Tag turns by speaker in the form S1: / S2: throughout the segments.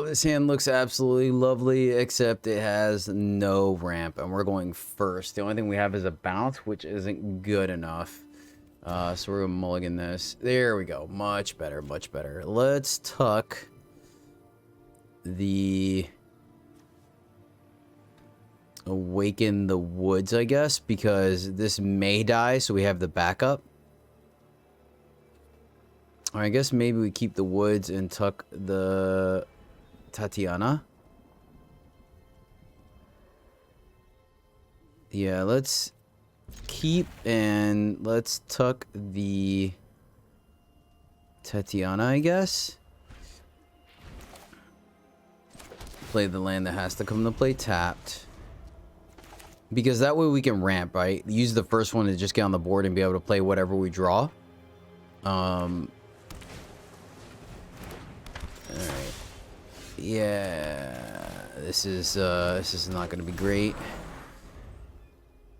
S1: Oh, this hand looks absolutely lovely, except it has no ramp, and we're going first. The only thing we have is a bounce, which isn't good enough. So we're gonna mulligan this. There we go. Much better, much better. Let's tuck the Awaken the Woods, I guess, because this may die, so we have the backup. Or I guess maybe we keep the Woods and tuck the Tatiana. Yeah, let's keep and let's tuck the Tatiana, I guess. Play the land that has to come to play tapped. Because that way we can ramp, right? Use the first one to just get on the board and be able to play whatever we draw. Alright. Yeah. This is not gonna be great.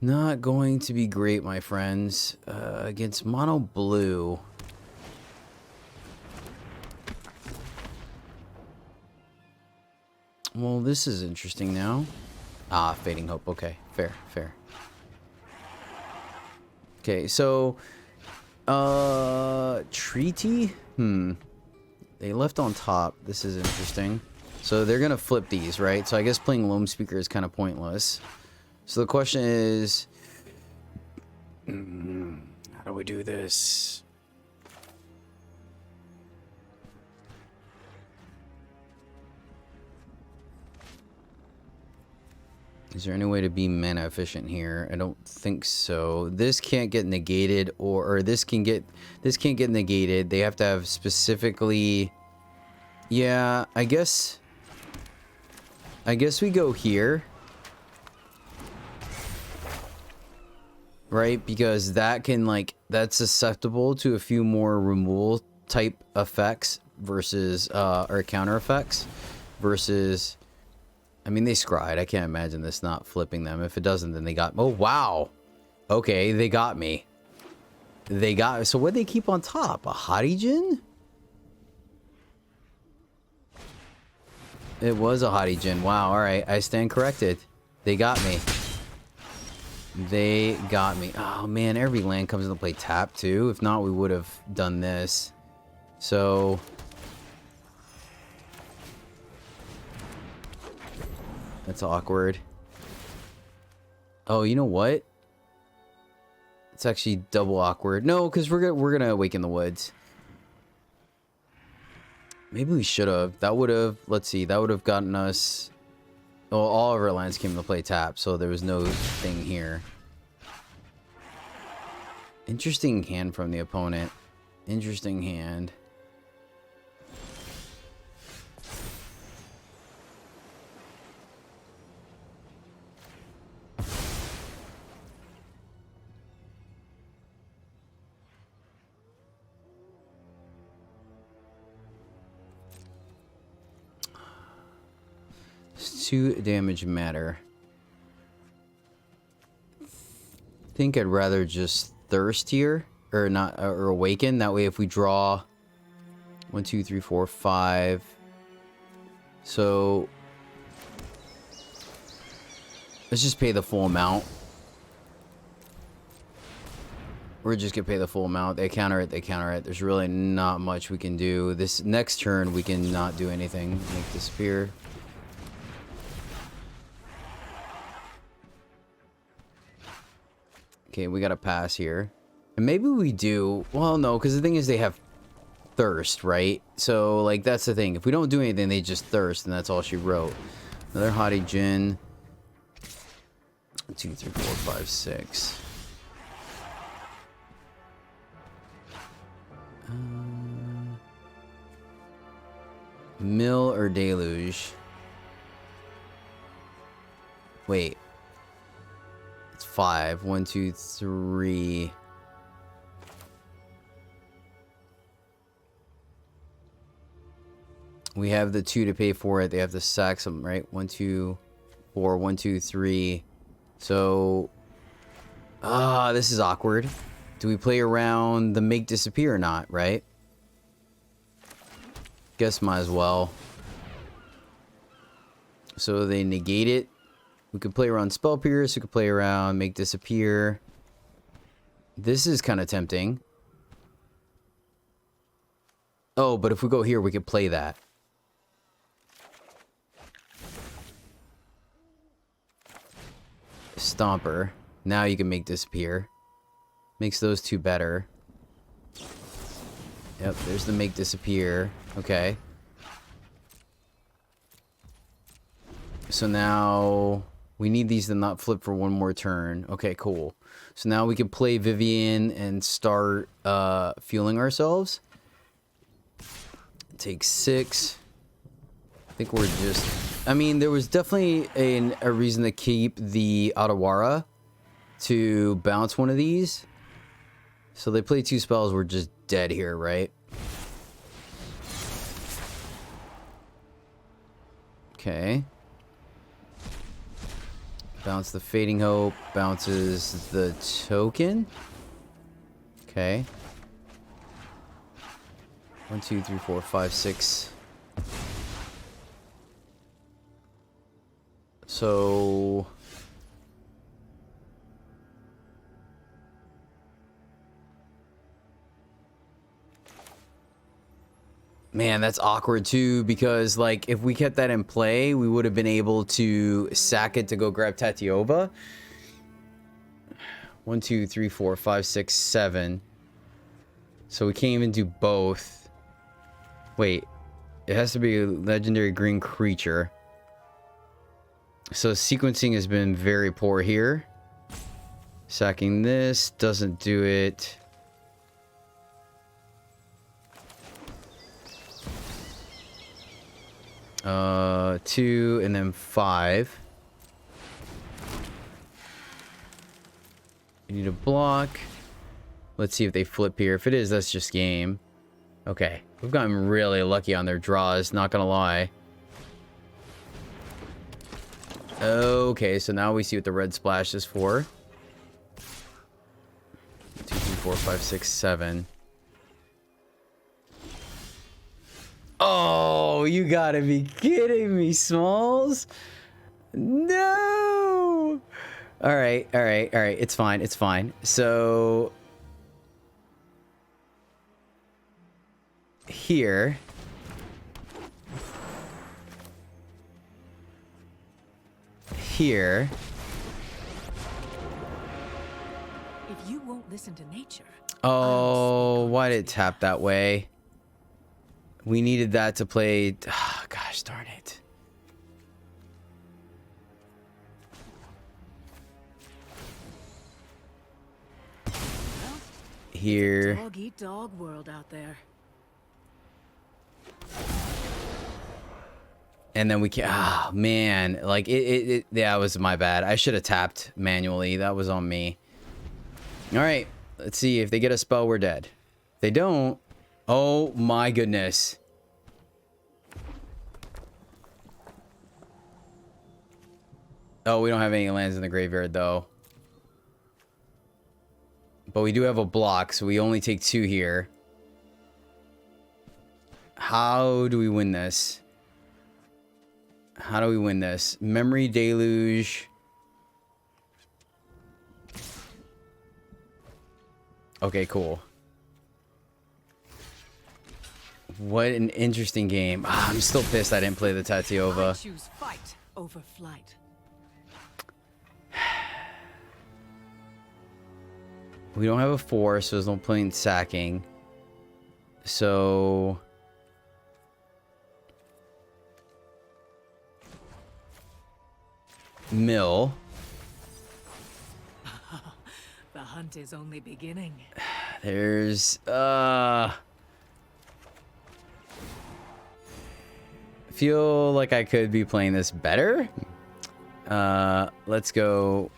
S1: Not going to be great, my friends. Against mono blue. Well, this is interesting now. Ah, Fading Hope. Okay, fair, fair. Okay, so treaty? They left on top. This is interesting. So they're gonna flip these, right? So I guess playing Loam Speaker is kind of pointless. So the question is, how do we do this? Is there any way to be mana efficient here? I don't think so. This can't get negated, or this can't get negated. They have to have specifically. Yeah, I guess we go here. Right? Because that can, like, that's susceptible to a few more removal type effects versus or counter effects versus, I mean, they scryed. I can't imagine this not flipping them. If it doesn't, then they got... Oh, wow. Okay, they got me. They got... So what did they keep on top? A Hadijin? It was a Hadijin. Wow, alright. I stand corrected. They got me. They got me. Oh, man. Every land comes into play tap, too. If not, we would have done this. So... That's awkward. Oh, you know what? It's actually double awkward. No, because we're gonna Awaken the Woods. Maybe we should have. That would have. Let's see. That would have gotten us. Well, all of our lands came to play tap, so there was no thing here. Interesting hand from the opponent. Interesting hand. Two damage matter. I think I'd rather just thirst here, or not, or Awaken. That way, if we draw 1, 2, 3, 4, 5, so let's just pay the full amount. We're just gonna pay the full amount. They counter it. They counter it. There's really not much we can do. This next turn, we can not do anything. Make disappear. Okay, we gotta pass here. And maybe we do... Well, no, because the thing is they have thirst, right? So, like, that's the thing. If we don't do anything, they just thirst, and that's all she wrote. Another Hadijin. 2, 3, 4, 5, 6. Mill or Deluge? Wait. 5. 1, 2, 3. We have the 2 to pay for it. They have to sack some, right? 1, 2, 4. 1, 2, 3. So, this is awkward. Do we play around the make disappear or not? Right? Guess might as well. So they negate it. We could play around Spell Pierce. We could play around Make Disappear. This is kind of tempting. Oh, but if we go here, we could play that. Stomper. Now you can Make Disappear. Makes those two better. Yep, there's the Make Disappear. Okay. So now we need these to not flip for one more turn. Okay, cool. So now we can play Vivian and start fueling ourselves. Take 6. I think we're just... I mean, there was definitely a reason to keep the Otawara to bounce one of these. So they play 2 spells. We're just dead here, right? Okay. Bounce the Fading Hope. Bounces the token. Okay. 1, 2, 3, 4, 5, 6. So... Man, that's awkward too, because like if we kept that in play, we would have been able to sack it to go grab Tatyova. 1, 2, 3, 4, 5, 6, 7. So we can't even do both. Wait, it has to be a legendary green creature. So sequencing has been very poor here. Sacking this doesn't do it. Two and then 5. We need a block. Let's see if they flip here. If it is, that's just game. Okay, we've gotten really lucky on their draws, not gonna lie. Okay, so now we see what the red splash is for. 2, 3, 4, 5, 6, 7. Oh, you gotta be kidding me, Smalls. No. All right. It's fine. So here. Here.
S2: If you won't listen to nature.
S1: Oh, why did it tap that way? We needed that to play. Oh, gosh darn it.
S2: Well,
S1: here.
S2: dog eat dog world out there.
S1: And then we can. Ah, oh, man. Like it. Yeah, it was my bad. I should have tapped manually. That was on me. All right. Let's see if they get a spell. We're dead. If they don't. Oh my goodness. Oh, we don't have any lands in the graveyard though. But we do have a block, so we only take 2 here. How do we win this? How do we win this? Memory Deluge. Okay, cool. What an interesting game. Ah, I'm still pissed I didn't play the Tatyova.
S2: I choose fight over flight.
S1: We don't have a 4, so there's no point in sacking. So... Mill.
S2: The hunt is only beginning.
S1: There's... feel like I could be playing this better. Let's go...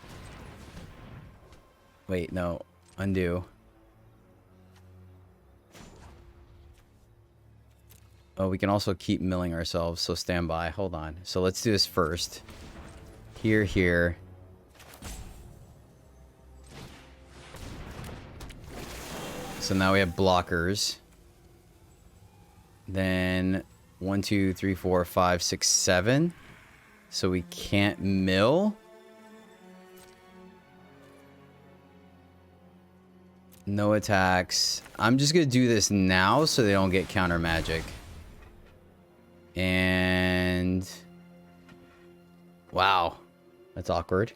S1: Wait, no. Undo. Oh, we can also keep milling ourselves, so stand by. Hold on. So let's do this first. Here. So now we have blockers. Then 1, 2, 3, 4, 5, 6, 7. So we can't mill. No attacks. I'm just gonna do this now so they don't get counter magic. And wow, that's awkward.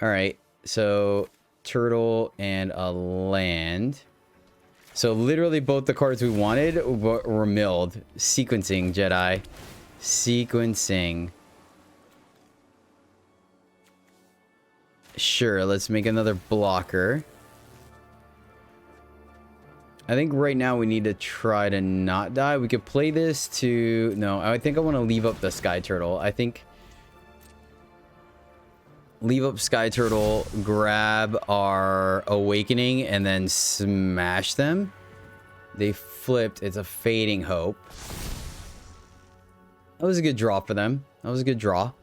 S1: All right, so turtle and a land. So literally both the cards we wanted were milled. Sequencing, Jedi. Sequencing. Sure, let's make another blocker. I think right now we need to try to not die. We could play this to... No, I think I want to leave up the Sky Turtle. I think... Leave up Sky Turtle, grab our Awakening, and then smash them. They flipped. It's a Fading Hope. That was a good draw for them. That was a good draw.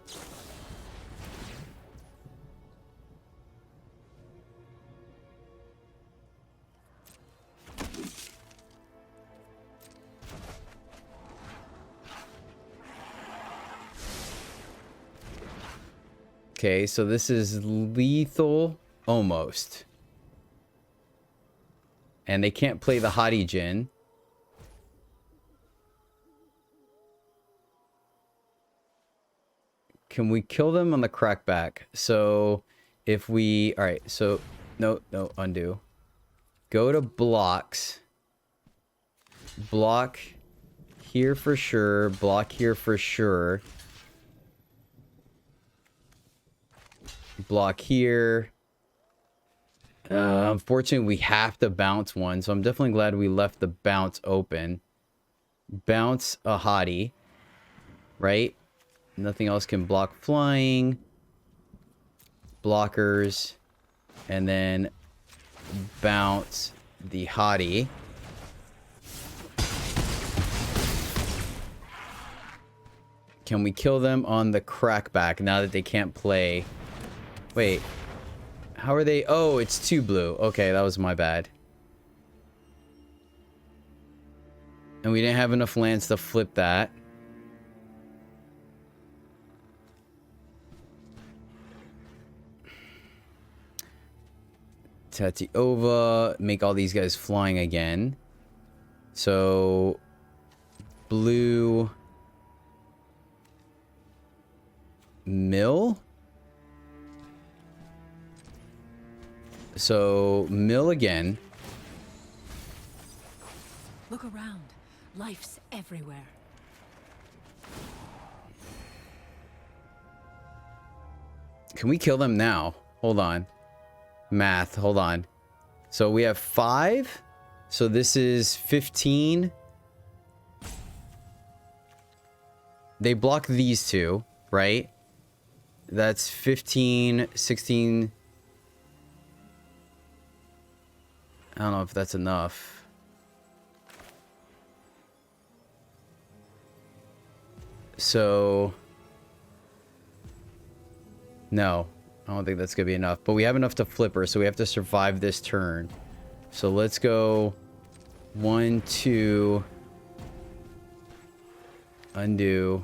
S1: Okay, so this is lethal almost. And they can't play the Hottie Jin. Can we kill them on the crackback? So if we... Alright, so... No, undo. Go to blocks. Block here for sure. Block here for sure. Block here. Unfortunately, we have to bounce one, so I'm definitely glad we left the bounce open. Bounce a Hottie. Right? Nothing else can block flying. Blockers. And then bounce the Hottie. Can we kill them on the crackback now that they can't play? Wait. How are they? Oh, it's 2 blue. Okay, that was my bad. And we didn't have enough lands to flip that. Tatyova. Make all these guys flying again. So... Blue... Mill? So, mill again.
S2: Look around. Life's everywhere.
S1: Can we kill them now? Hold on. Math, hold on. So we have 5. So this is 15. They block these two, right? That's 15, 16... I don't know if that's enough. So... No. I don't think that's going to be enough. But we have enough to flip her, so we have to survive this turn. So let's go... 1, 2... Undo.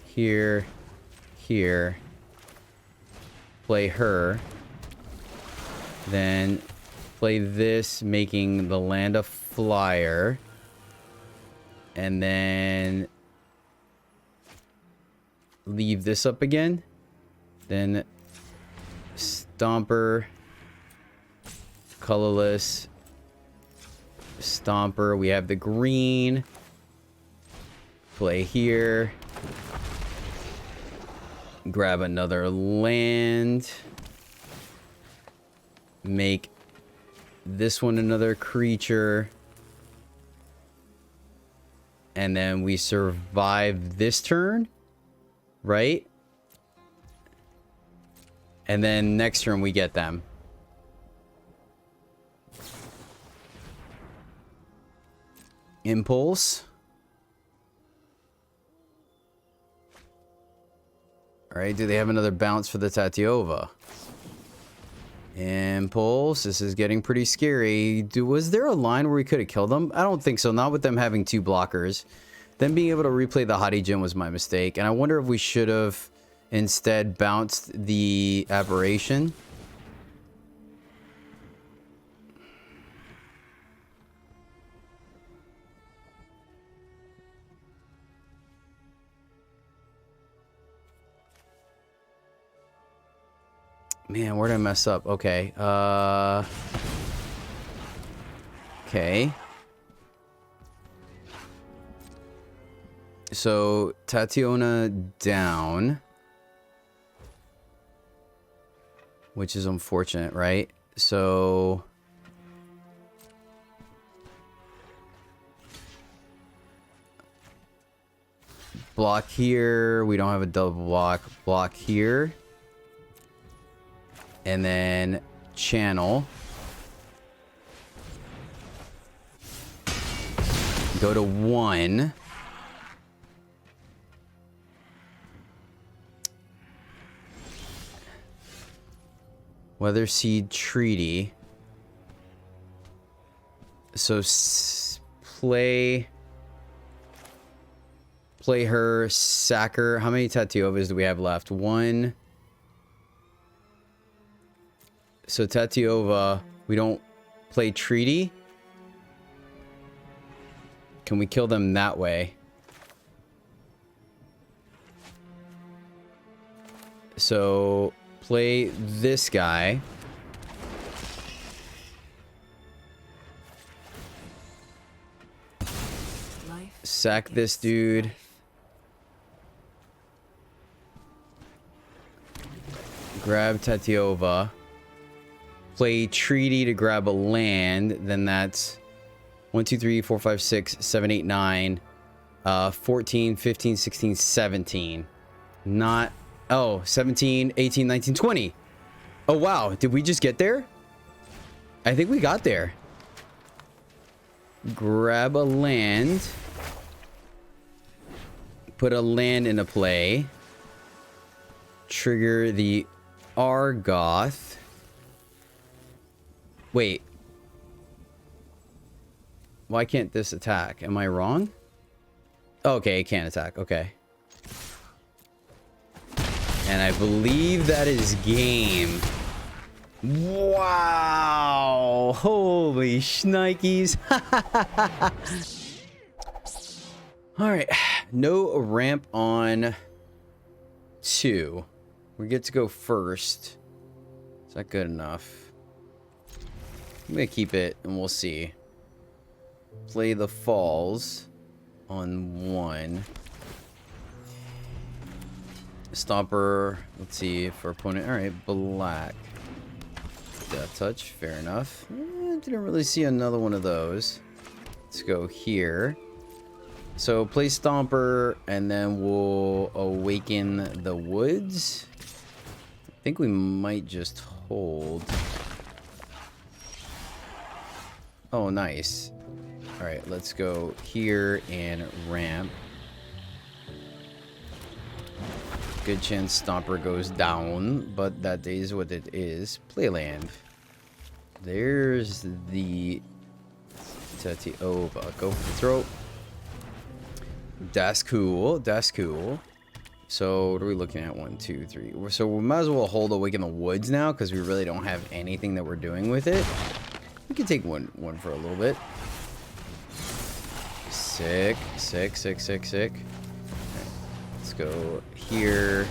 S1: Here. Here. Play her. Then... Play this, making the land a flyer. And then... Leave this up again. Then... Stomper. Colorless. Stomper. We have the green. Play here. Grab another land. Make... this one another creature. And then we survive this turn. Right? And then next turn we get them. Impulse. Alright, do they have another bounce for the Tatyova? Impulse. This is getting pretty scary. Was there a line where we could have killed them? I don't think so. Not with them having 2 blockers. Then being able to replay the Hottie Gym was my mistake. And I wonder if we should have instead bounced the Aberration. Man, where did I mess up? Okay. Okay. So, Tatiana down. Which is unfortunate, right? So... block here. We don't have a double block. Block here. And then channel. Go to 1. Weather Seed Treaty. So play her, sack her. How many Tatyovas do we have left? 1. So Tatyova, we don't play Treaty. Can we kill them that way? So play this guy. Sack this dude. Grab Tatyova. Play Treaty to grab a land. Then that's 1, 2, 3, 4, 5, 6, 7, 8, 9, 14, 15, 16, 17. Not... oh, 17, 18, 19, 20. Oh, wow. Did we just get there? I think we got there. Grab a land. Put a land into play. Trigger the Argoth. Wait. Why can't this attack? Am I wrong? Okay, it can't attack. Okay. And I believe that is game. Wow. Holy shnikes. All right. No ramp on 2. We get to go first. Is that good enough? I'm going to keep it and we'll see. Play the falls on 1. Stomper, let's see, for opponent. Alright, black. Death touch, fair enough. Didn't really see another one of those. Let's go here. So play Stomper, and then we'll Awaken the Woods. I think we might just hold. Oh, nice. Alright, let's go here and ramp. Good chance Stomper goes down, but that is what it is. Play land. There's the Tatyova. Go for the throat. That's cool. That's cool. So what are we looking at? 1, 2, 3. So we might as well hold Awaken the Woods now because we really don't have anything that we're doing with it. We can take one for a little bit. Sick. Sick, sick, sick, sick. Right. Let's go here,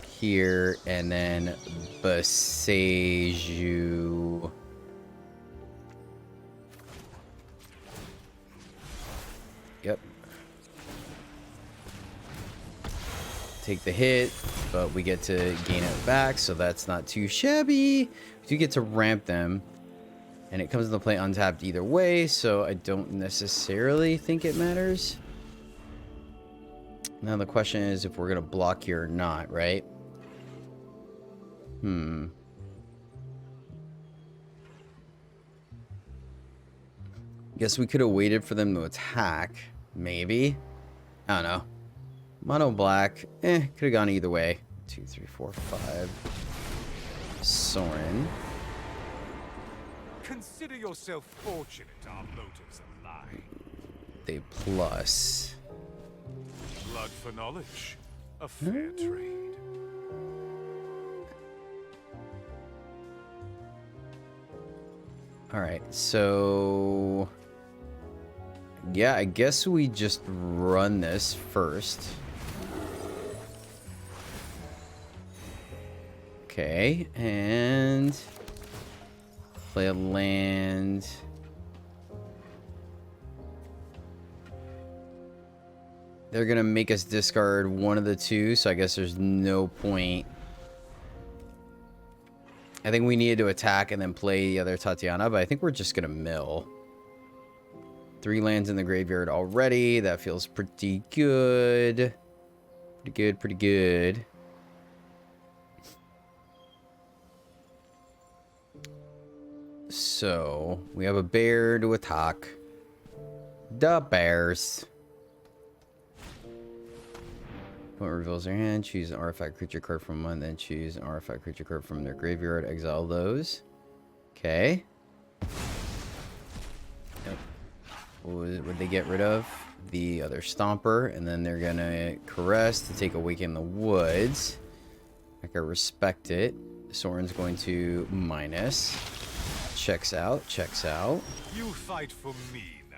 S1: here, and then Beseju. Yep. Take the hit, but we get to gain it back, so that's not too shabby. We do get to ramp them, and it comes into play untapped either way, so I don't necessarily think it matters. Now the question is if we're going to block here or not, right? Guess we could have waited for them to attack. Maybe. I don't know. Mono black. Could have gone either way. 2, 3, 4, 5. Soren.
S3: Consider yourself fortunate our motives align.
S1: they plus.
S3: Blood for knowledge. A fair trade.
S1: Alright, so... yeah, I guess we just run this first. Okay, and... play a land... they're gonna make us discard one of the two, so I guess there's no point. I think we needed to attack and then play the other Tatiana, but I think we're just gonna mill. 3 lands in the graveyard already. That feels pretty good. Pretty good, pretty good. So, we have a bear to attack. The bears. Opponent reveals their hand, choose an artifact creature card from one, then choose an artifact creature card from their graveyard, exile those. Okay. Yep. What would they get rid of? The other Stomper, and then they're gonna Caress to take Awaken the Woods. I can respect it. Soren's going to minus. Checks out, checks out.
S3: You fight for me now.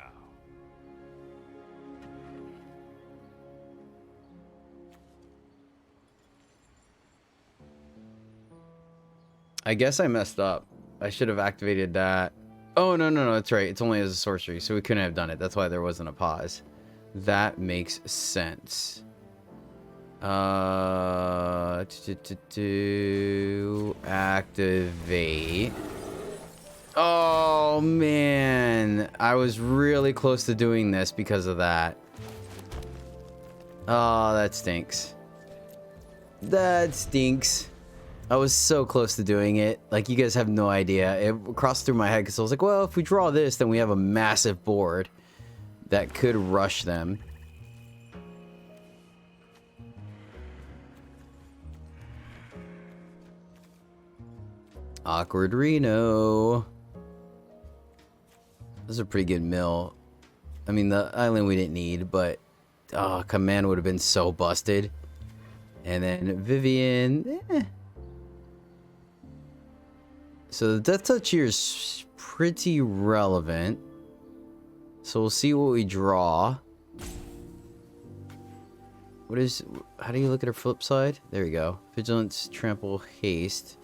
S1: I guess I messed up. I should have activated that. Oh, no, no, no, that's right. It's only as a sorcery, so we couldn't have done it. That's why there wasn't a pause. That makes sense. To activate. Oh, man. I was really close to doing this because of that. Oh, that stinks. That stinks. I was so close to doing it. Like, you guys have no idea. It crossed through my head because I was like, well, if we draw this, then we have a massive board that could rush them. Awkward Reno. This is a pretty good mill. I mean, the island we didn't need, but command would have been so busted. And then Vivian, So the Death Touch here is pretty relevant. So we'll see what we draw. How do you look at her flip side? There we go. Vigilance, Trample, Haste.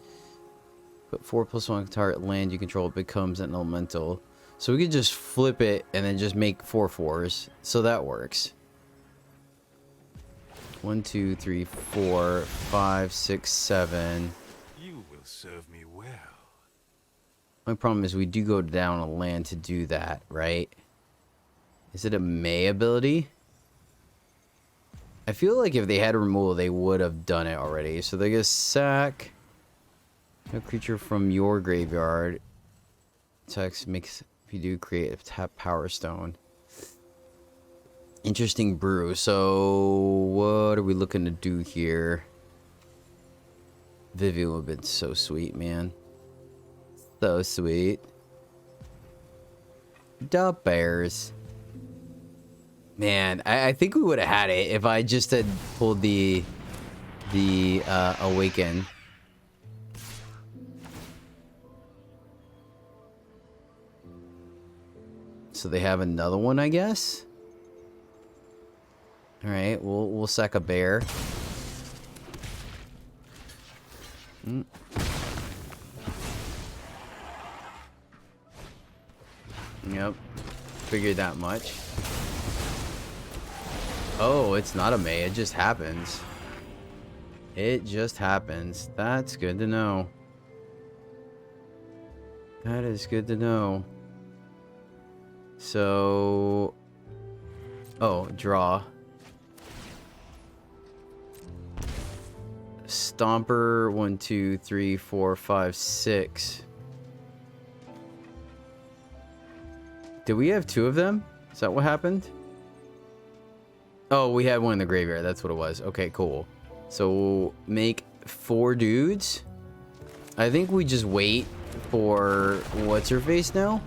S1: Put 4+1 target land you control, it becomes an elemental. So we could just flip it and then just make 4/4s. So that works. 1, 2, 3, 4, 5, 6, 7.
S3: You will serve me well.
S1: My problem is we do go down a land to do that, right? Is it a May ability? I feel like if they had removal, they would have done it already. So they get sack. No creature from your graveyard. Text makes, if you do, create a tap Power Stone. Interesting brew. So what are we looking to do here? Vivian would have been so sweet, man. So sweet. The bears. Man, I think we would have had it if I just had pulled the Awaken. So they have another one, I guess. All right, we'll sack a bear. Yep, figured that much. Oh, it's not a May, it just happens. It just happens. That's good to know. That is good to know. So... oh, draw. Stomper, 1, 2, 3, 4, 5, 6. Did we have 2 of them? Is that what happened? Oh, we had one in the graveyard. That's what it was. Okay, cool. So we'll make 4 dudes. I think we just wait for what's her face now?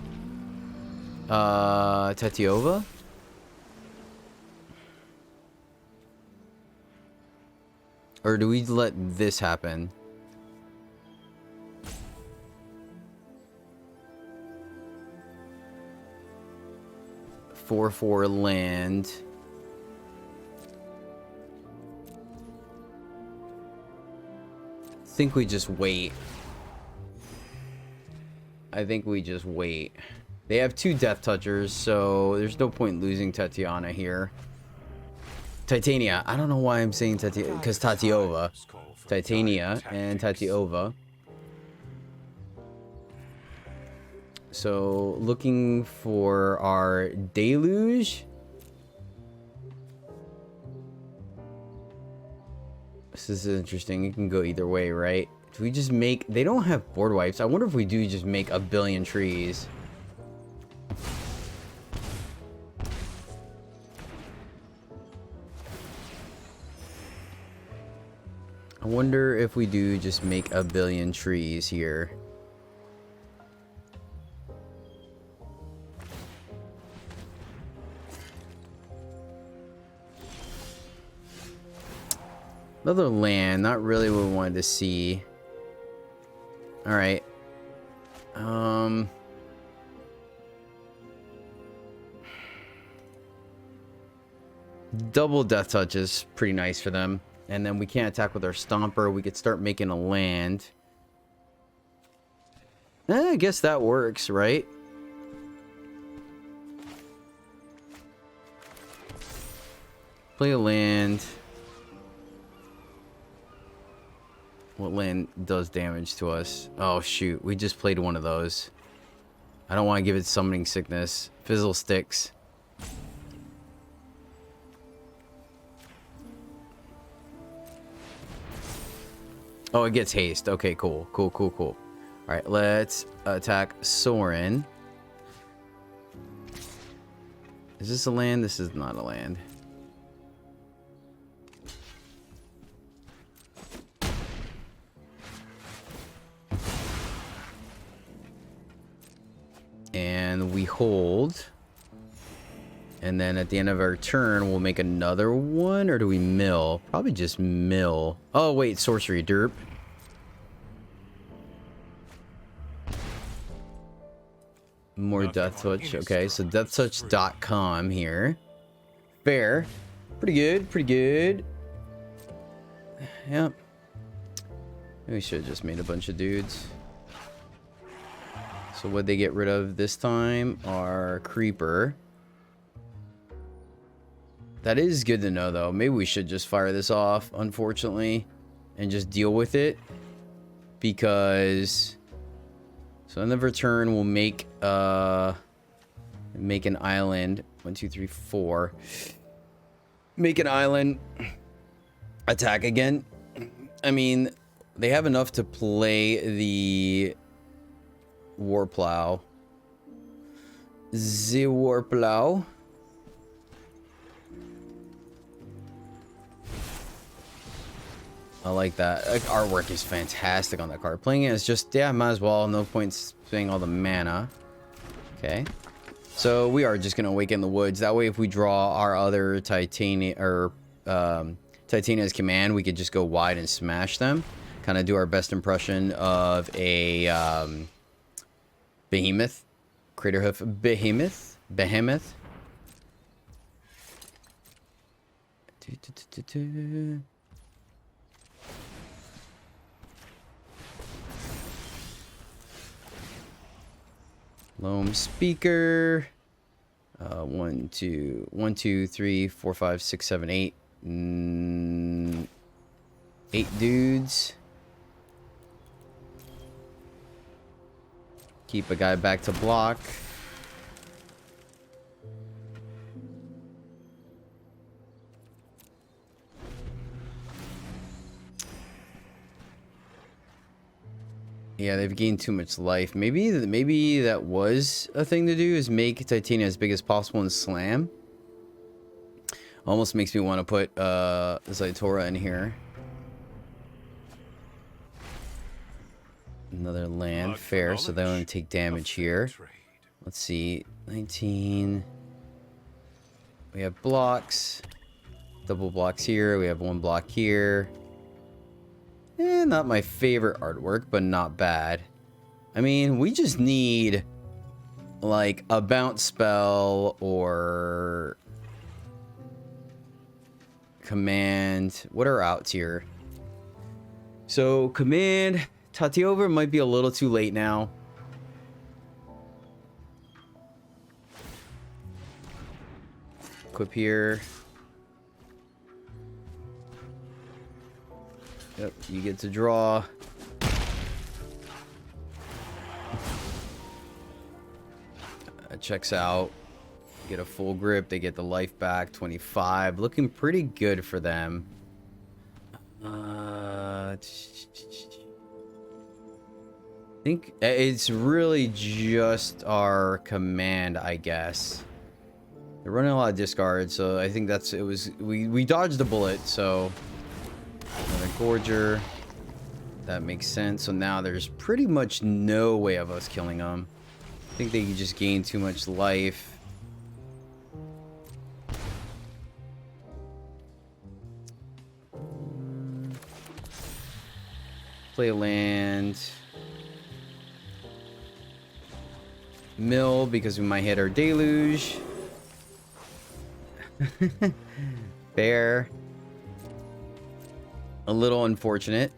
S1: Tatyova. Or do we let this happen? For land. I think we just wait. I think we just wait. They have 2 Death Touchers, so there's no point losing Tatiana here. Titania. I don't know why I'm saying Tatiana, because Tatyova. Titania and Tatyova. So, looking for our Deluge. This is interesting. It can go either way, right? Do we just make... They don't have board wipes. I wonder if we do just make a billion trees. I wonder if we do just make a billion trees here. Another land, not really what we wanted to see. Alright. Double Death Touch is pretty nice for them. And then we can't attack with our Stomper. We could start making a land. I guess that works, right? Play a land. What land does damage to us? Oh, shoot. We just played one of those. I don't want to give it Summoning Sickness. Fizzle Sticks. Oh, it gets haste. Okay, cool. Cool, cool, cool. Alright, let's attack Soren. Is this a land? This is not a land. And we hold. And then at the end of our turn, we'll make another one. Or do we mill? Probably just mill. Oh, wait. Sorcery. Derp. More Death Touch. Okay, so deathtouch.com here. Fair. Pretty good. Pretty good. Yep. We should have just made a bunch of dudes. So what they get rid of this time are Creeper. That is good to know, though. Maybe we should just fire this off, unfortunately, and just deal with it. Because... So in the return, we'll make an island. 1, 2, 3, 4. Make an island. Attack again. I mean, they have enough to play the Warplow. The Warplow. I like that. Like, artwork is fantastic on that card. Playing it is just, yeah, might as well. No point spending all the mana. Okay. So we are just going to Awaken the Woods. That way, if we draw our other Titania, or Titania's Command, we could just go wide and smash them. Kind of do our best impression of a Behemoth. Craterhoof Behemoth. Behemoth. Loam Speaker. 1, 2, 3, 4, 5, 6, 7, 8. 8 dudes. Keep a guy back to block. Yeah, they've gained too much life. Maybe that was a thing to do, is make Titania as big as possible and slam. Almost makes me want to put Zaitora in here. Another land. Fair, so they only take damage here. Let's see. 19. We have blocks. Double blocks here. We have 1 block here. Not my favorite artwork, but not bad. I mean, we just need like a bounce spell or command. What are outs here? So command Tatyova might be a little too late now. Equip here. Yep, you get to draw. Checks out. Get a full grip. They get the life back. 25. Looking pretty good for them. I think it's really just our command, I guess. They're running a lot of discards, so I think that's it. Was we dodged a bullet, so another Gorger. That makes sense. So now there's pretty much no way of us killing them. I think they just gain too much life. Play a land. Mill because we might hit our deluge. Bear. A little unfortunate.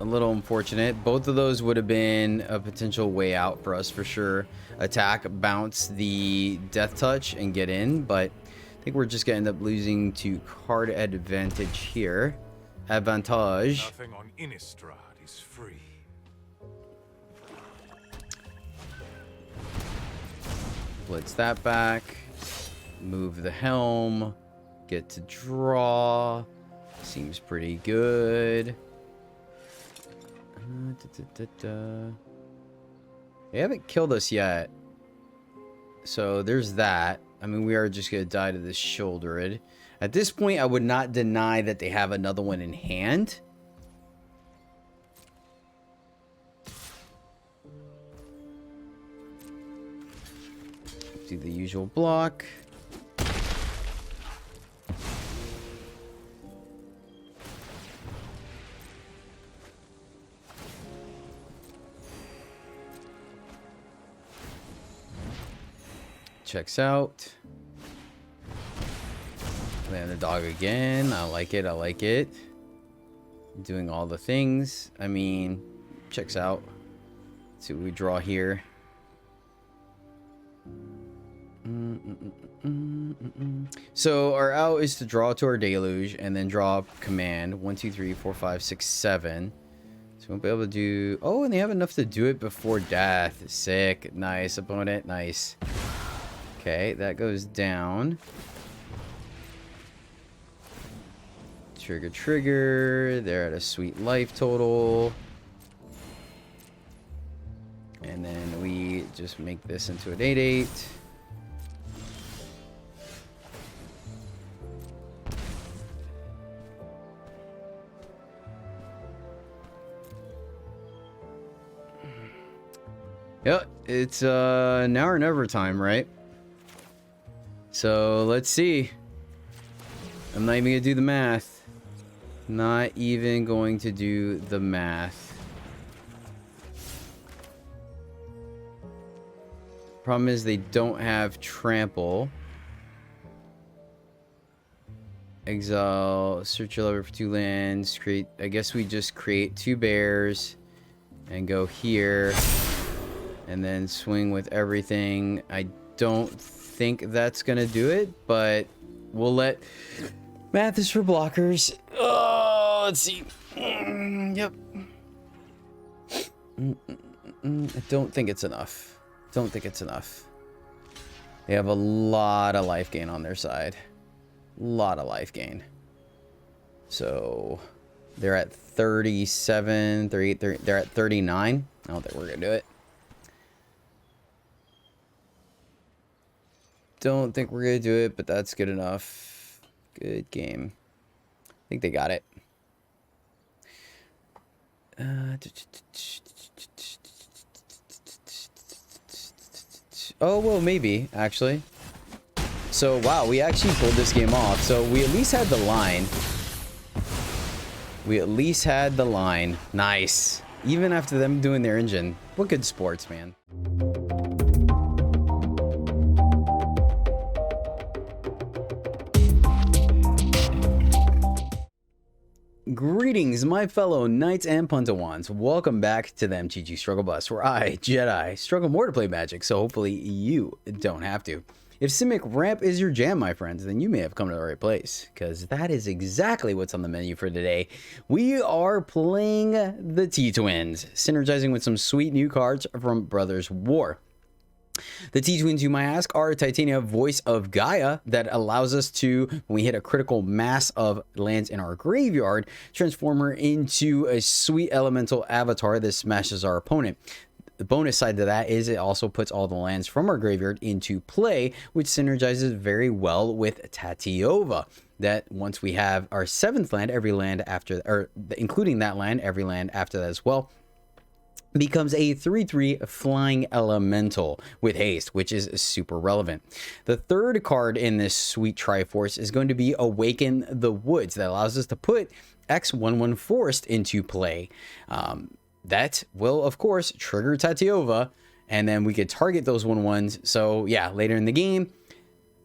S1: A little unfortunate. Both of those would have been a potential way out for us for sure. Attack, bounce the death touch, and get in. But I think we're just going to end up losing to card advantage here. Advantage.
S3: Nothing on Innistrad is free.
S1: Blitz that back. Move the helm. Get to draw. Seems pretty good. They haven't killed us yet. So there's that. I mean, we are just going to die to this Shouldered. At this point, I would not deny that they have another one in hand. Do the usual block. Checks out. Land the dog again. I like it. I like it. Doing all the things. I mean, checks out. Let's see what we draw here. So our out is to draw to our deluge and then draw command. 1, 2, 3, 4, 5, 6, 7. So we won't be able to do. Oh, and they have enough to do it before death. Sick. Nice opponent. Nice. Okay, that goes down. Trigger. They're at a sweet life total. And then we just make this into an 8/8. Yep, it's now or never time, right? So let's see. I'm not even gonna do the math. Not even going to do the math. Problem is they don't have trample. Exile, search your library for 2 lands, create, I guess we just create 2 bears and go here and then swing with everything. I don't think that's gonna do it, but we'll let math is for blockers. Oh, let's see. Yep. I don't think it's enough. Don't think it's enough. They have a lot of life gain on their side. Lot of life gain. So they're at 37, 38, they're at 39. I don't think we're gonna do it. Don't think we're gonna do it, but that's good enough. Good game. I think they got it. Oh, well, maybe, actually. So, wow, we actually pulled this game off. So, we at least had the line. We at least had the line. Nice. Even after them doing their engine. What good sports, man. Greetings, my fellow knights and Puntawans. Welcome back to the MTG Struggle Bus, where I, Jedi, struggle more to play Magic, so hopefully you don't have to. If Simic ramp is your jam, my friends, then you may have come to the right place, because that is exactly what's on the menu for today. We are playing the T-Twins, synergizing with some sweet new cards from Brothers War. The T-Twins, you might ask, are Titania Voice of Gaia that allows us to, when we hit a critical mass of lands in our graveyard, transform her into a sweet elemental avatar that smashes our opponent. The bonus side to that is it also puts all the lands from our graveyard into play, which synergizes very well with Tatyova. That once we have our 7th land, every land after, or including that land, every land after that as well, becomes a 3/3 flying elemental with haste, which is super relevant. The third card in this sweet Triforce is going to be Awaken the Woods. That allows us to put X11 Forest into play. That will, of course, trigger Tatyova, and then we could target those 1/1s. So yeah, later in the game,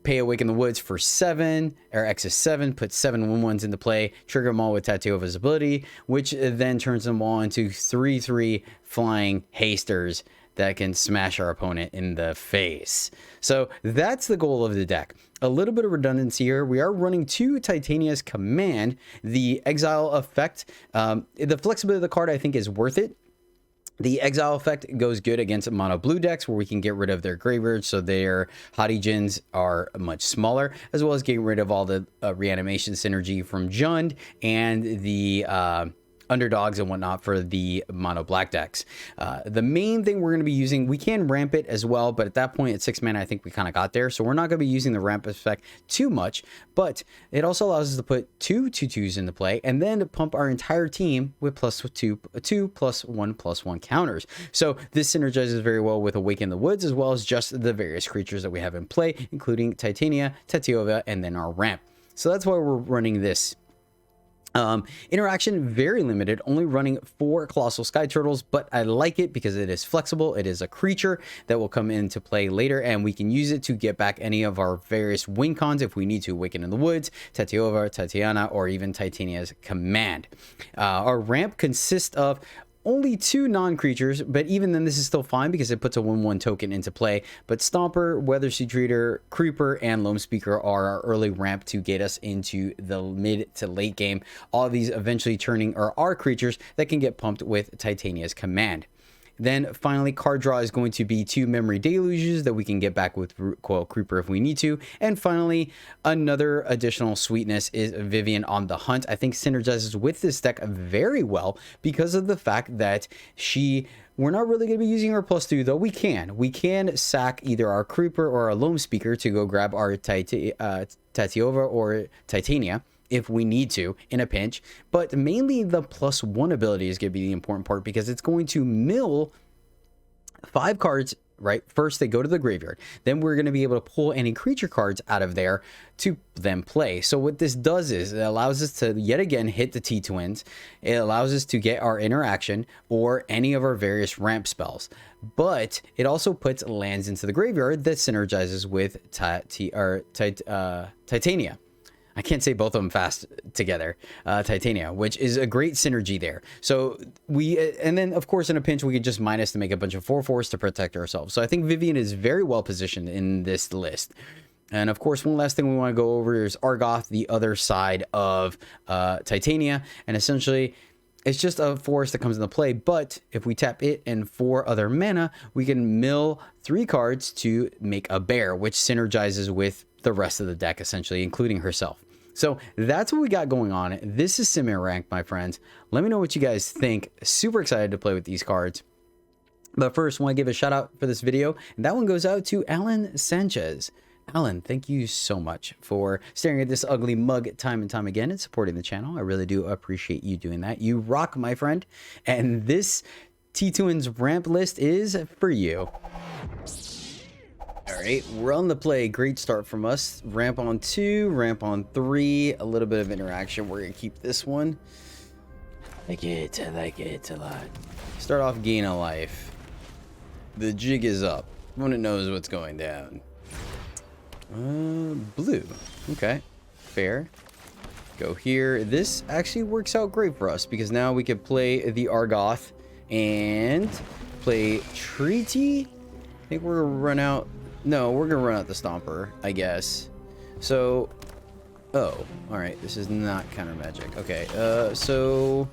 S1: pay Awaken the Woods for 7, or X is 7, put 7 1/1s into play, trigger them all with Tatyova's ability, which then turns them all into 3/3 flying hasters that can smash our opponent in the face. So that's the goal of the deck. A little bit of redundancy here. We are running 2 Titania's Command. The Exile effect, the flexibility of the card I think is worth it. The Exile effect goes good against mono blue decks where we can get rid of their graveyards so their Hottie Djinns are much smaller, as well as getting rid of all the reanimation synergy from Jund and the underdogs and whatnot for the mono black decks. The main thing we're going to be using, we can ramp it as well, but at that point at 6 mana I think we kind of got there, so we're not going to be using the ramp effect too much, but it also allows us to put 2 2/2s into play and then to pump our entire team with +2 +1/+1 counters. So this synergizes very well with Awaken the Woods, as well as just the various creatures that we have in play, including Titania, Tatyova, and then our ramp. So that's why we're running this. Interaction very limited, only running 4 Colossal Sky Turtles, but I like it because it is flexible. It is a creature that will come into play later, and we can use it to get back any of our various win cons if we need to. Awaken in the Woods, Tatyova, Tatiana, or even Titania's Command. Our ramp consists of only 2 non-creatures, but even then this is still fine because it puts a 1/1 token into play. But Stomper, Weatherseed Treader, Creeper, and Loam Speaker are our early ramp to get us into the mid to late game. All of these eventually turning are our creatures that can get pumped with Titania's Command. Then finally, card draw is going to be 2 Memory Deluges that we can get back with Root Coil Creeper if we need to. And finally, another additional sweetness is Vivian on the Hunt. I think synergizes with this deck very well because of the fact that we're not really going to be using our +2, though we can. We can sack either our Creeper or our Loam Speaker to go grab our Tatyova or Titania if we need to in a pinch, but mainly the +1 ability is going to be the important part because it's going to mill 5 cards, right? First they go to the graveyard, then we're going to be able to pull any creature cards out of there to then play. So what this does is it allows us to yet again hit the T-Twins. It allows us to get our interaction or any of our various ramp spells, but it also puts lands into the graveyard that synergizes with Titania. I can't say both of them fast together. Titania, which is a great synergy there. So and then of course in a pinch we could just minus to make a bunch of 4/4s to protect ourselves. So I think Vivian is very well positioned in this list. And of course, one last thing we want to go over is Argoth, the other side of Titania, and essentially it's just a forest that comes into play, but if we tap it and 4 other mana, we can mill 3 cards to make a bear, which synergizes with the rest of the deck, essentially, including herself. So that's what we got going on. This is Simic Ranked, my friends. Let me know what you guys think. Super excited to play with these cards. But first, I want to give a shout out for this video, and that one goes out to Alan Sanchez. Alan, thank you so much for staring at this ugly mug time and time again and supporting the channel. I really do appreciate you doing that. You rock, my friend. And this T-Twins ramp list is for you. All right, we're on the play. Great start from us. Ramp on 2, ramp on 3, a little bit of interaction. We're going to keep this one. I like it a lot. Start off gain a life. The jig is up. Opponent knows what's going down. Blue. Okay. Fair. Go here. This actually works out great for us because now we can play the Argoth and play Treaty. I think we're gonna run out. No, we're gonna run out the Stomper, I guess. So, oh, all right. This is not counter magic. Okay. So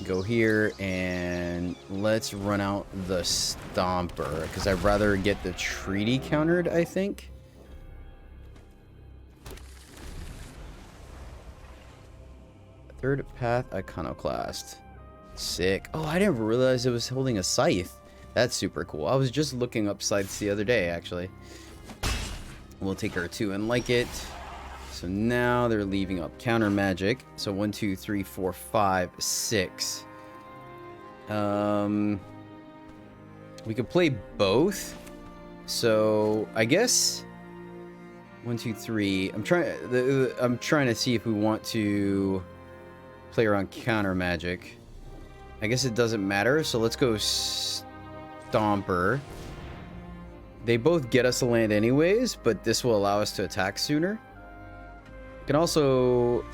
S1: go here and let's run out the Stomper because I'd rather get the Treaty countered, I think. Third Path Iconoclast. Sick. Oh, I didn't realize it was holding a scythe. That's super cool. I was just looking up scythes the other day, actually. We'll take our 2 and like it. So now they're leaving up counter magic. So 1, 2, 3, 4, 5, 6. We could play both. So I guess 1, 2, 3. I'm trying to see if we want to play around counter magic. I guess it doesn't matter. So let's go Stomper. They both get us a land anyways, but this will allow us to attack sooner. Can also...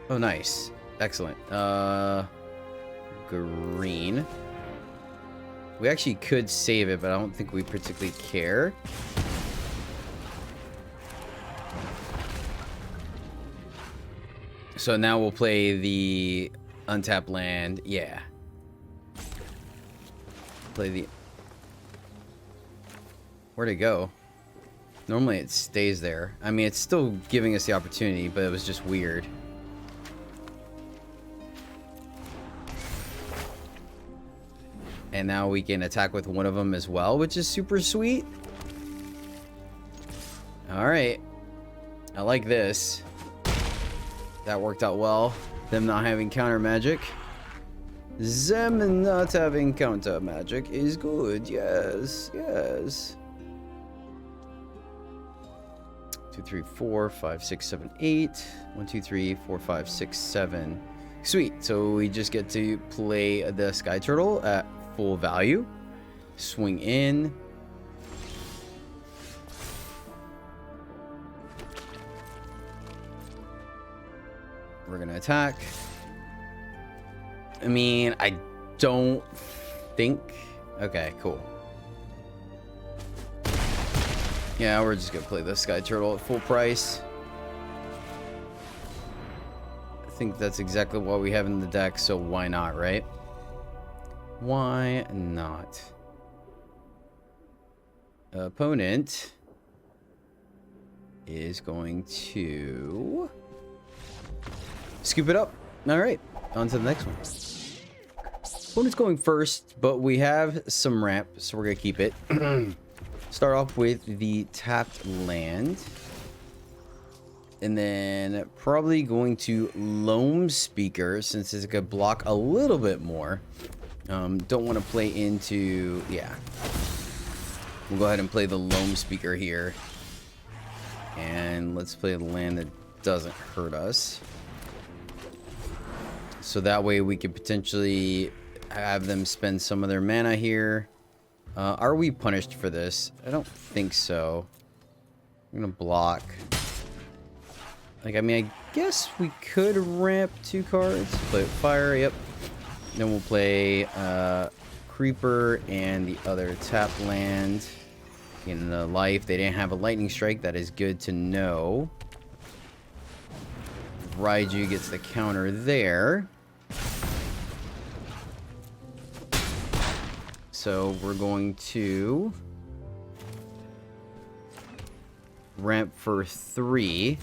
S1: Oh, nice. Excellent. Green. We actually could save it, but I don't think we particularly care. So now we'll play the untapped land. Yeah. Play the... Where'd it go? Normally it stays there. I mean, it's still giving us the opportunity, but it was just weird. And now we can attack with one of them as well, which is super sweet. Alright. I like this. That worked out well. Them not having counter magic. Them not having counter magic is good. Yes, yes. 2, 3, 4, 5, 6, 7, 8. 1, 2, 3, 4, 5, 6, 7. Sweet. So we just get to play the Sky Turtle at full value. Swing in. We're gonna attack. I mean, I don't think... Okay, cool. Yeah, we're just gonna play the Sky Turtle at full price. I think that's exactly what we have in the deck, so why not, right? Why not? Opponent is going to scoop it up. All right, on to the next one. Opponent's going first, but we have some ramp, so we're gonna keep it. Start off with the tapped land. And then probably going to Loam Speaker, since it's gonna block a little bit more. Don't want to play into... Yeah. We'll go ahead and play the Loam Speaker here. And let's play a land that doesn't hurt us. So that way we could potentially have them spend some of their mana here. Are we punished for this? I don't think so. I'm gonna block. Like, I mean, I guess we could ramp 2 cards. Play fire, yep. Then we'll play Creeper and the other tap land. In the life, they didn't have a lightning strike. That is good to know. Raiju gets the counter there. So we're going to ramp for 3.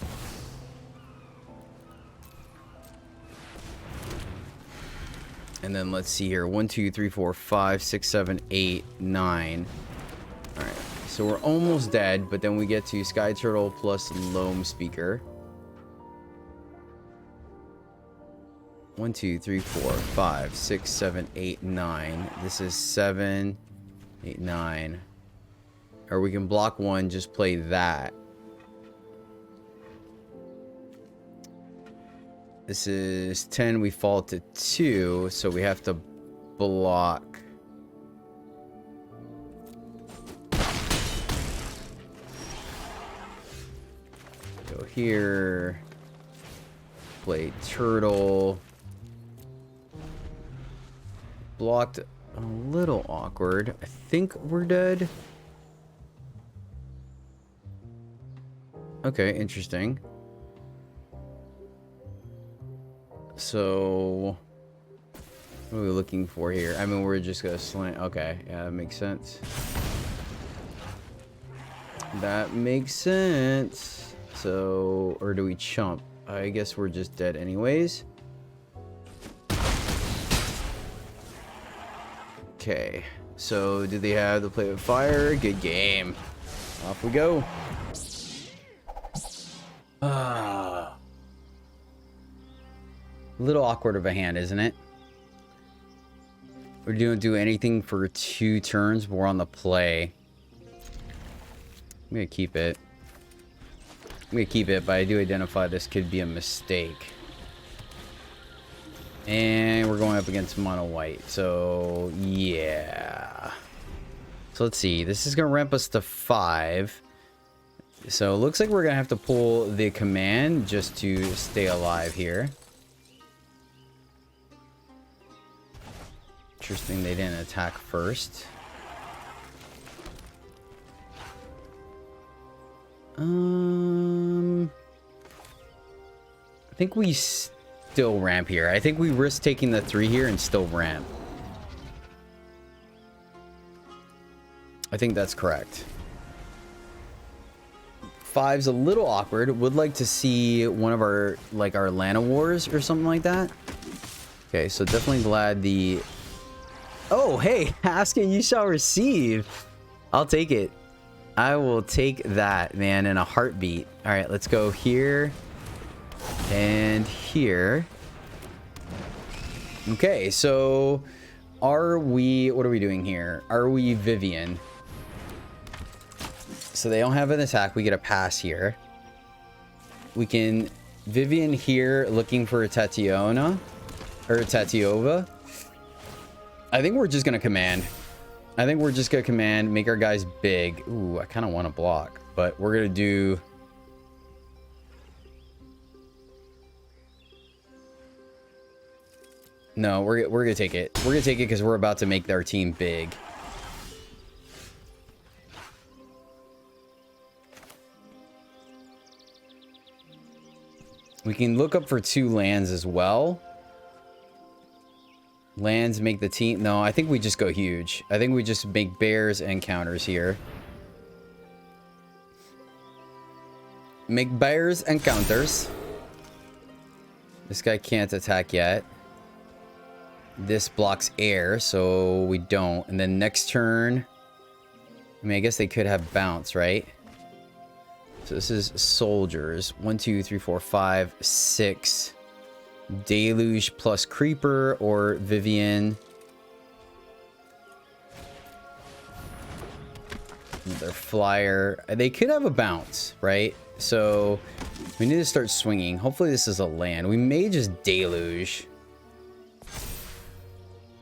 S1: And then let's see here. 1, 2, 3, 4, 5, 6, 7, 8, 9. Alright. So we're almost dead, but then we get to Sky Turtle plus Loam Speaker. 1, 2, 3, 4, 5, 6, 7, 8, 9. This is 7, 8, 9. Or we can block 1, just play that. This is 10, we fall to 2, so we have to block. Go here. Play turtle. Blocked a little awkward. I think we're dead. Okay, interesting. So, what are we looking for here? I mean, we're just gonna slant. Okay, yeah, that makes sense. That makes sense. So, or do we chump? I guess we're just dead anyways. Okay, so do they have the play with fire? Good game. Off we go. Ah. A little awkward of a hand, isn't it? We don't do anything for 2 turns, but we're on the play. I'm gonna keep it. But I do identify this could be a mistake. And we're going up against mono white, so yeah. So let's see. This is gonna ramp us to 5. So it looks like we're gonna have to pull the command just to stay alive here. Interesting, they didn't attack first. I think we still ramp here. I think we risk taking the 3 here and still ramp. I think that's correct. 5's a little awkward. Would like to see one of our, like, our Lana Wars or something like that. Okay, so definitely glad the... Oh, hey, ask and you shall receive. I'll take it. I will take that, man, in a heartbeat. All right, let's go here and here. Okay, so are we... What are we doing here? Are we Vivian? So they don't have an attack. We get a pass here. We can Vivian here looking for a Tatiana or a Tatyova. I think we're just going to command. I think we're just going to command, make our guys big. Ooh, I kind of want to block, but we're going to do... No, we're going to take it. We're going to take it because we're about to make our team big. We can look up for 2 lands as well. Lands make the team... No, I think we just go huge. I think we just make bears and counters here. Make bears and counters. This guy can't attack yet. This blocks air, so we don't. And then next turn... I mean, I guess they could have bounce, right? So this is soldiers. 1, 2, 3, 4, 5, 6... Deluge plus Creeper or Vivian. Their flyer. They could have a bounce, right? So we need to start swinging. Hopefully this is a land. We may just Deluge.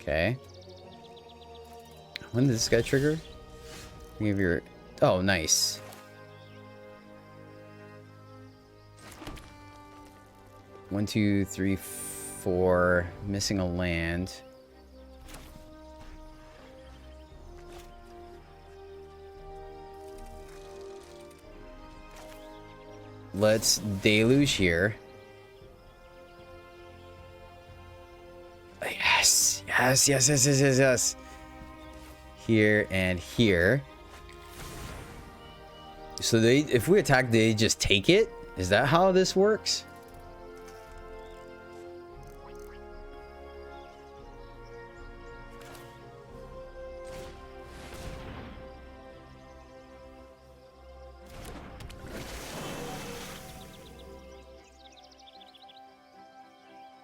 S1: Okay. When did this guy trigger? Give your... Oh, nice. One, 2, 3, 4. Missing a land. Let's deluge here. Yes. Yes, yes, yes, yes, yes, yes. Here and here. So they, if we attack, they just take it? Is that how this works?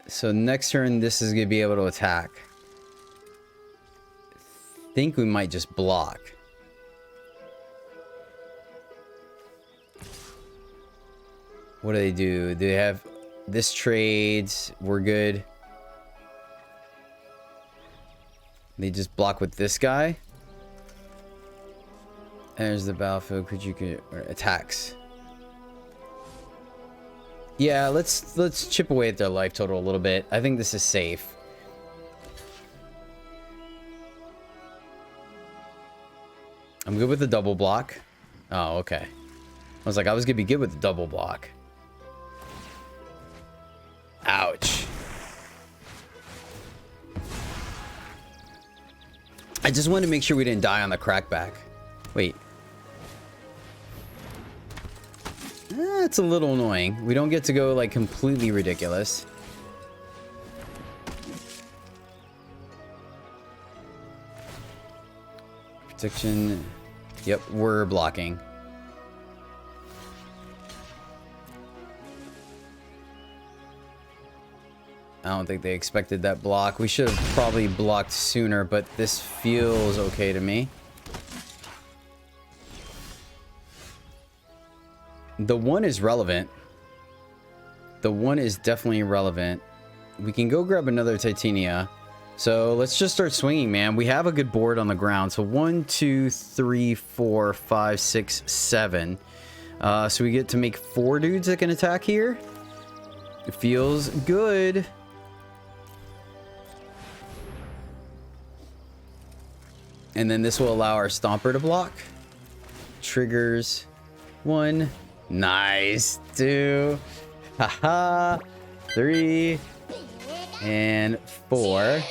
S1: So next turn, this is going to be able to attack. I think we might just block. What do? Do they have... This trades. We're good. They just block with this guy. There's the battlefield. Could attacks? Yeah, let's chip away at their life total a little bit. I think this is safe. I'm good with the double block. Oh, okay. I was like, I was gonna be good with the double block. Ouch. I just wanted to make sure we didn't die on the crackback. Wait. That's a little annoying. We don't get to go like completely ridiculous. Protection. Yep, we're blocking. I don't think they expected that block. We should have probably blocked sooner, but this feels okay to me. The 1 is relevant. The 1 is definitely relevant. We can go grab another Titania. So let's just start swinging, man. We have a good board on the ground. So 1, 2, 3, 4, 5, 6, 7. So we get to make 4 dudes that can attack here. It feels good. And then this will allow our Stomper to block. Triggers. 1. Nice. 2. Haha. 3. And 4.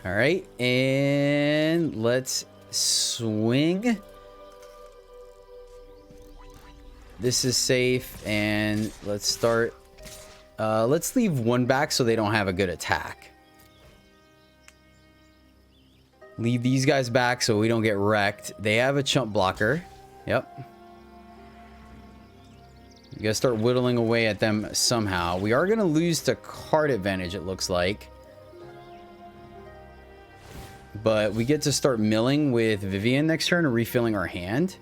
S1: All right. And let's swing. This is safe, and let's start. Let's leave 1 back so they don't have a good attack. Leave these guys back so we don't get wrecked. They have a chump blocker. Yep. You gotta start whittling away at them somehow. We are gonna lose to card advantage, it looks like. But we get to start milling with Vivian next turn and refilling our hand.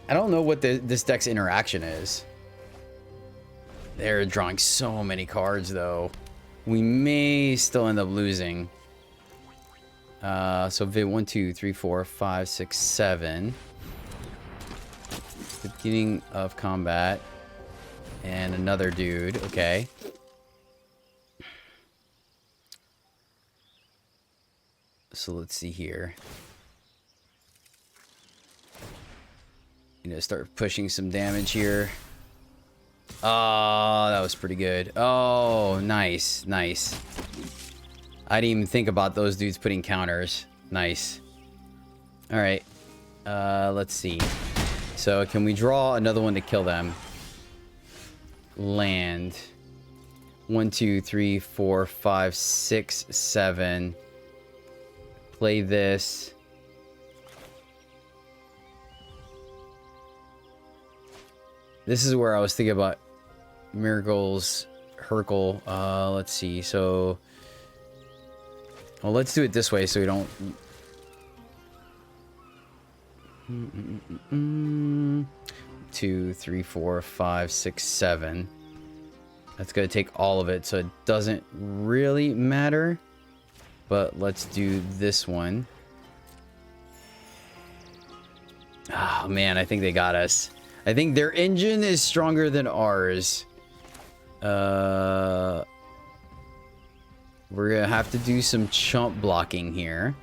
S1: I don't know what this deck's interaction is. They're drawing so many cards, though. We may still end up losing. So Viv 1, 2, 3, 4, 5, 6, 7. Beginning of combat. And another dude. Okay. So let's see here. You know, start pushing some damage here. Oh, that was pretty good. Oh, nice, nice. I didn't even think about those dudes putting counters. Nice. All right. Let's see. So can we draw another one to kill them? Land. 1, 2, 3, 4, 5, 6, 7. Play this. This is where I was thinking about Miracles, Hercule. Let's see. So, well, let's do it this way so we don't. 2, 3, 4, 5, 6, 7. That's gonna take all of it, so it doesn't really matter. But let's do this one. Oh man, I think they got us. I think their engine is stronger than ours. We're gonna have to do some chump blocking here.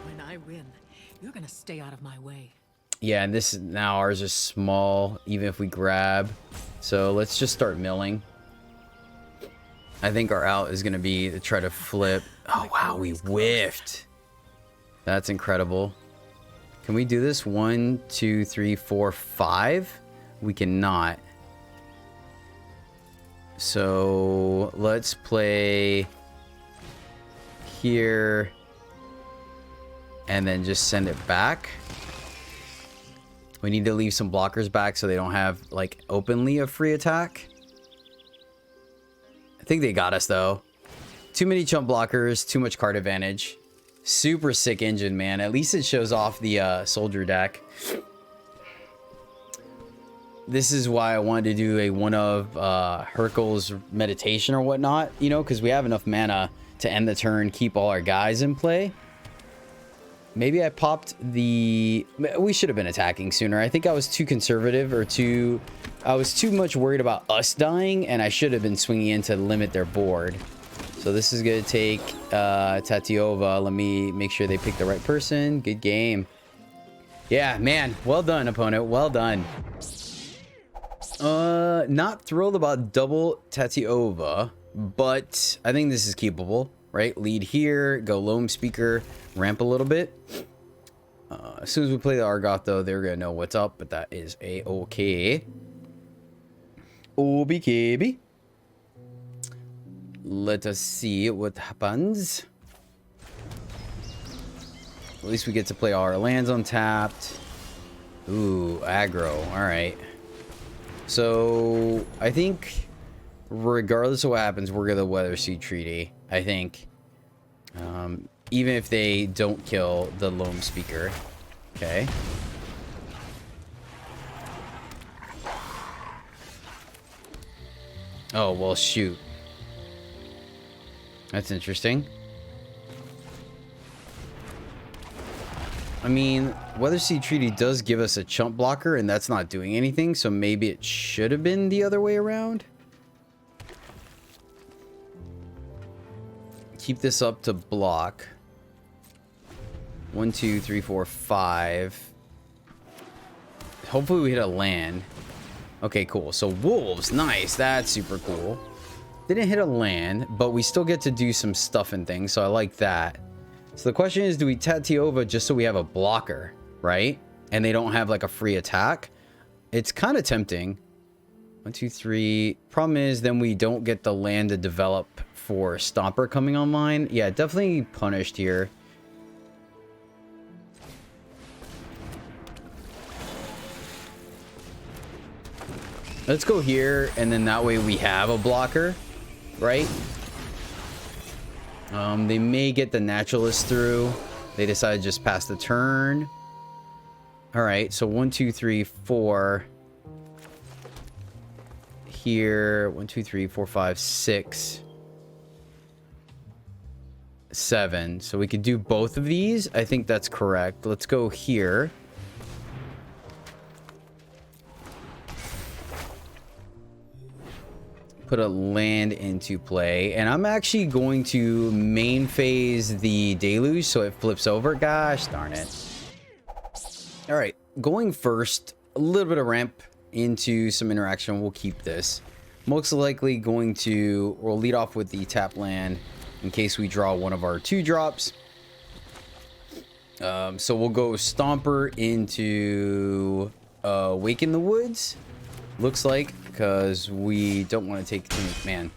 S2: When I win, you're gonna stay out of my way.
S1: Yeah, and this now ours is small, even if we grab. So let's just start milling. I think our out is gonna be to try to flip. Oh wow, we whiffed. That's incredible. Can we do this? 1, 2, 3, 4, 5? We cannot. So let's play here and then just send it back. We need to leave some blockers back so they don't have like openly a free attack. I think they got us, though. Too many chump blockers, too much card advantage. Super sick engine, man. At least it shows off the soldier deck. This is why I wanted to do a one of Hercule's meditation or whatnot, you know, because we have enough mana to end the turn, keep all our guys in play. Maybe I popped the... We should have been attacking sooner. I think I was too conservative or too... I was too much worried about us dying, and I should have been swinging in to limit their board. So this is going to take Tatyova. Let me make sure they pick the right person. Good game. Yeah, man. Well done, opponent. Well done. Not thrilled about double Tatyova, but I think this is keepable, right? Lead here, go Loam Speaker, ramp a little bit. As soon as we play the Argoth, though, they're going to know what's up, but that is a-okay. OBKB. Let us see what happens. At least we get to play all our lands untapped. Ooh, aggro. All right. So, I think, regardless of what happens, we're going to Weather Seed Treaty, I think. Even if they don't kill the Loam Speaker. Okay. Oh, well, shoot. That's interesting. I mean, Weather Seed Treaty does give us a chump blocker, and that's not doing anything, so maybe it should have been the other way around. Keep this up to block. 1, 2, 3, 4, 5. Hopefully we hit a land. Okay, cool. So wolves, nice. That's super cool. Didn't hit a land, but we still get to do some stuff and things, so I like that. So the question is, do we Tatyova just so we have a blocker, right? And they don't have like a free attack? It's kind of tempting. 1, 2, 3. Problem is, then we don't get the land to develop for Stomper coming online. Yeah, definitely punished here. Let's go here, and then that way we have a blocker, right? They may get the Naturalist through. They decide to just pass the turn. All right, so 1, 2, 3, 4. Here, 1, 2, 3, 4, 5, 6, 7. So we could do both of these. I think that's correct. Let's go here. Put a land into play, and I'm actually going to main phase the Deluge so it flips over. Gosh darn it. All right, going first, a little bit of ramp into some interaction. We'll keep this. Most likely going to, we'll lead off with the tap land in case we draw one of our 2 drops. So we'll go Stomper into Awaken the Woods. Looks like, because we don't want to take too much. Man,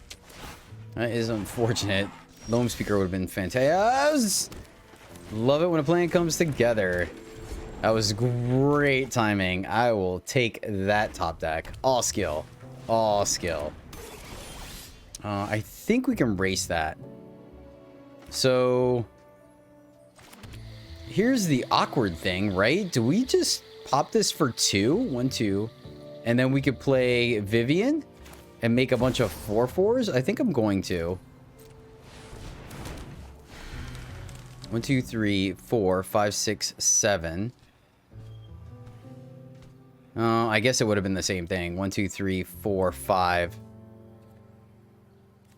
S1: that is unfortunate. Loam Speaker would have been fantastic. Love it when a plan comes together. That was great timing. I will take that top deck. All skill. All skill. I think we can race that. So here's the awkward thing, right? Do we just pop this for 2? 1, 2. And then we could play Vivian and make a bunch of 4/4s. I think I'm going to. 1, 2, 3, 4, 5, 6, 7. Oh, I guess it would have been the same thing. 1, 2, 3, 4, 5,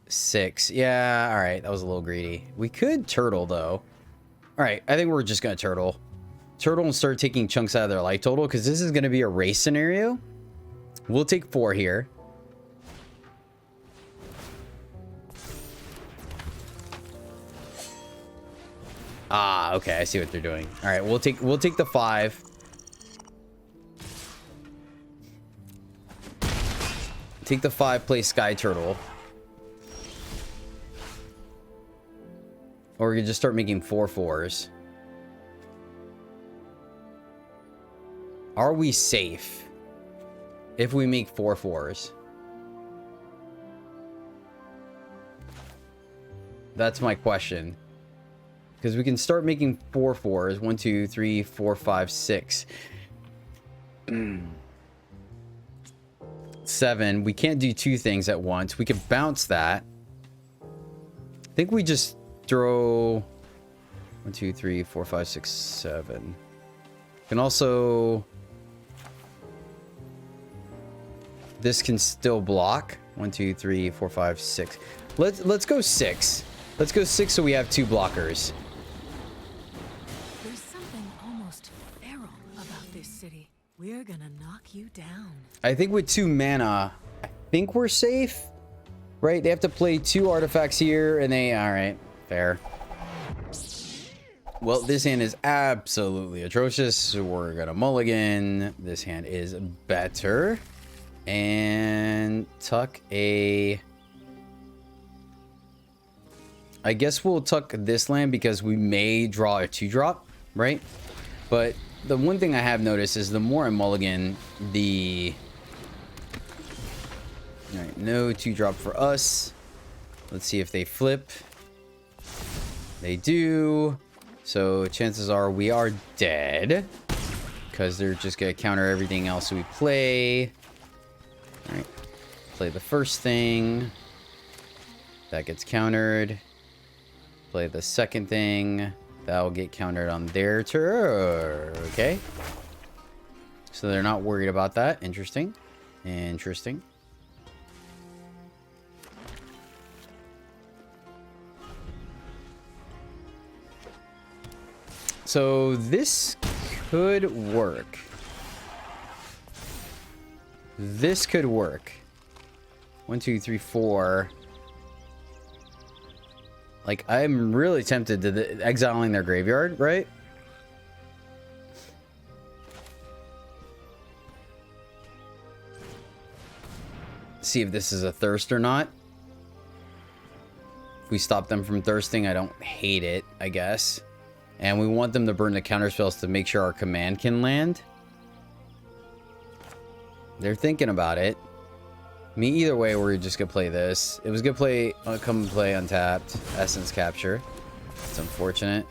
S1: 6. Yeah, all right. That was a little greedy. We could turtle, though. All right. I think we're just going to turtle. Turtle and start taking chunks out of their life total because this is going to be a race scenario. We'll take 4 here. Ah, okay, I see what they're doing. All right, we'll take the 5. Take the 5, play Sky Turtle. Or we could just start making 4/4s. Are we safe if we make 4/4s? That's my question. Because we can start making 4/4s. 1, 2, 3, 4, 5, 6. 7. We can't do 2 things at once. We could bounce that. I think we just throw 1, 2, 3, 4, 5, 6, 7. Can also... This can still block. 1, 2, 3, 4, 5, 6. Let's go 6. Let's go 6 so we have 2 blockers.
S2: There's something almost feral about this city. We're gonna knock you down.
S1: I think with 2 mana, I think we're safe. Right? They have to play 2 artifacts here, and they... Alright, fair. Well, this hand is absolutely atrocious. So we're gonna mulligan. This hand is better. And tuck a... I guess we'll tuck this land because we may draw a 2-drop, right? But the one thing I have noticed is the more I mulligan, the... Alright, no 2-drop for us. Let's see if they flip. They do. So chances are we are dead. Because they're just going to counter everything else we play. Alright. Play the first thing. That gets countered. Play the second thing. That will get countered on their turn. Okay. So they're not worried about that. Interesting. Interesting. So this could work. This could work. 1, 2, 3, 4. Like, I'm really tempted to exiling their graveyard, right? See if this is a thirst or not. If we stop them from thirsting, I don't hate it, I guess. And we want them to burn the counterspells to make sure our command can land. They're thinking about it. I mean, either way, we're just gonna play this. It was gonna play, come and play untapped. Essence capture. It's unfortunate.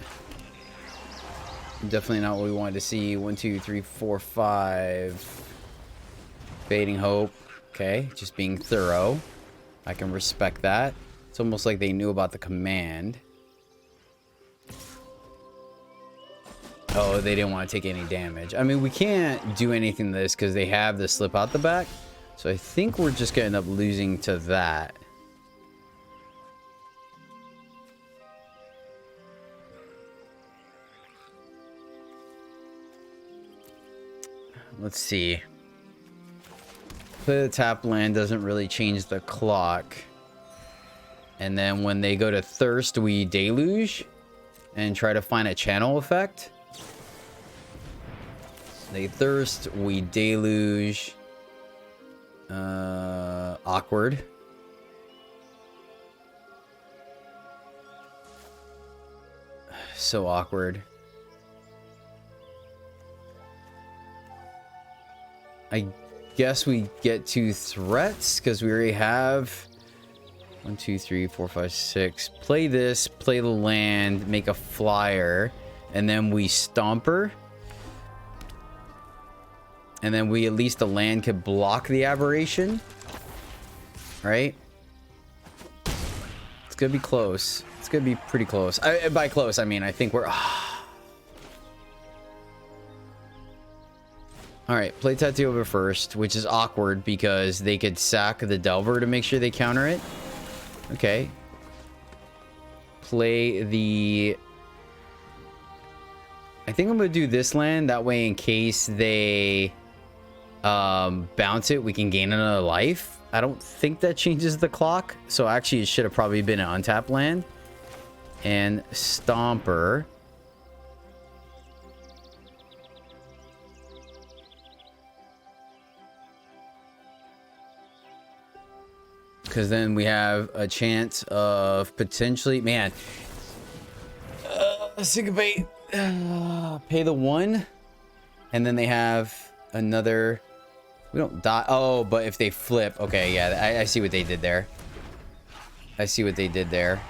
S1: Definitely not what we wanted to see. 1, 2, 3, 4, 5. Fading hope. Okay, just being thorough. I can respect that. It's almost like they knew about the command. Oh, they didn't want to take any damage. I mean, we can't do anything to this because they have the slip out the back. So I think we're just going to end up losing to that. Let's see. Play the tap land doesn't really change the clock. And then when they go to thirst, we deluge and try to find a channel effect. They thirst, we deluge. Awkward. So awkward. I guess we get 2 threats because we already have 1, 2, 3, 4, 5, 6. Play this, play the land, make a flyer, and then we stomper. And then we, at least the land could block the aberration. Right? It's gonna be close. It's gonna be pretty close. By close, I mean, I think we're... Alright, play Tatyova first, which is awkward because they could sack the Delver to make sure they counter it. Okay. Play the... I think I'm gonna do this land. That way, in case they... bounce it, we can gain another life. I don't think that changes the clock, so actually it should have probably been an untapped land. And Stomper. Because then we have a chance of potentially, man, syncopate, pay the 1, and then they have another. We don't die. Oh, but if they flip. Okay, yeah, I see what they did there. I see what they did there.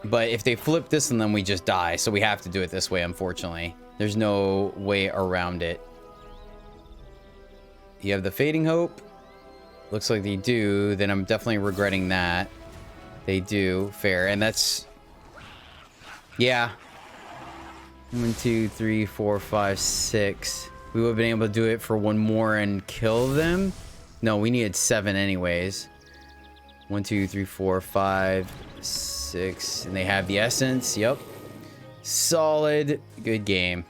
S1: But if they flip this and then we just die. So we have to do it this way, unfortunately. There's no way around it. You have the Fading Hope. Looks like they do. Then I'm definitely regretting that. They do. Fair. And that's... Yeah. 1, 2, 3, 4, 5, 6. We would have been able to do it for one more and kill them. No, we needed 7 anyways. 1, 2, 3, 4, 5, 6. And they have the essence. Yep. Solid. Good game.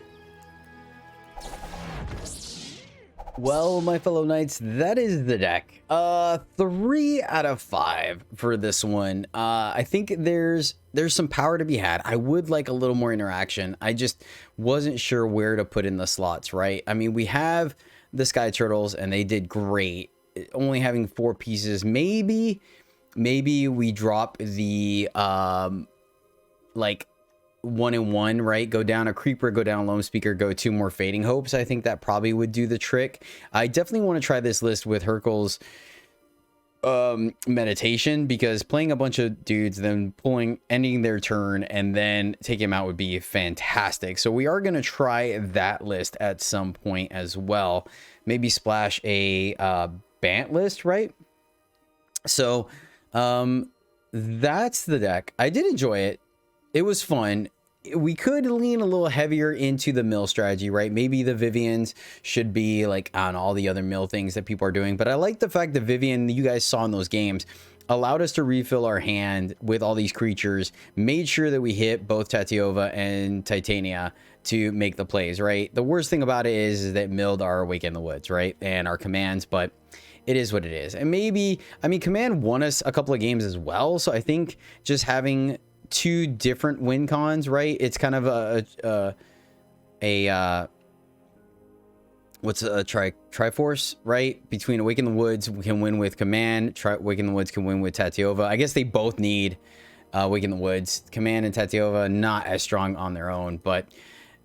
S1: Well, my fellow knights, that is the deck. 3 out of 5 for this one. I think there's some power to be had. I would like a little more interaction. I just wasn't sure where to put in the slots, right? I mean, we have the Sky Turtles and they did great. Only having 4 pieces. Maybe we drop the like 1 and 1, right? Go down a Creeper, go down a Lone Speaker, go 2 more Fading Hopes. I think that probably would do the trick. I definitely want to try this list with Hercule's meditation, because playing a bunch of dudes, then ending their turn, and then taking them out would be fantastic. So we are going to try that list at some point as well. Maybe splash a Bant list, right? So that's the deck. I did enjoy it. It was fun. We could lean a little heavier into the mill strategy, right? Maybe the Vivians should be like on all the other mill things that people are doing. But I like the fact that Vivian, you guys saw in those games, allowed us to refill our hand with all these creatures, made sure that we hit both Tatyova and Titania to make the plays, right? The worst thing about it is that milled our Awaken in the Woods, right? And our commands, but it is what it is. And maybe, I mean, command won us a couple of games as well. So I think just having 2 different win cons, right? It's kind of what's a Triforce, right? Between Awaken the Woods, we can win with Command. Awaken the Woods can win with Tatyova. I guess they both need Awaken the Woods. Command and Tatyova not as strong on their own, but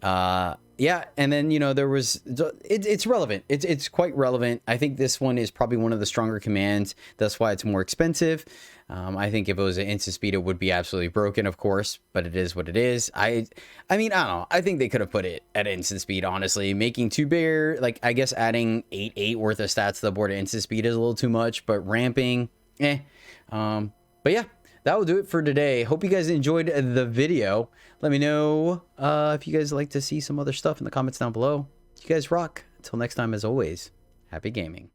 S1: yeah. And then, you know, there was it's relevant. It's quite relevant. I think this one is probably one of the stronger commands. That's why it's more expensive. I think if it was an instant speed, it would be absolutely broken, of course, but it is what it is. I mean, I don't know. I think they could have put it at instant speed, honestly. Making 2 bear, like, I guess adding 8 worth of stats to the board at instant speed is a little too much, but ramping, but yeah, that will do it for today. Hope you guys enjoyed the video. Let me know if you guys like to see some other stuff in the comments down below. You guys rock. Until next time, as always, happy gaming.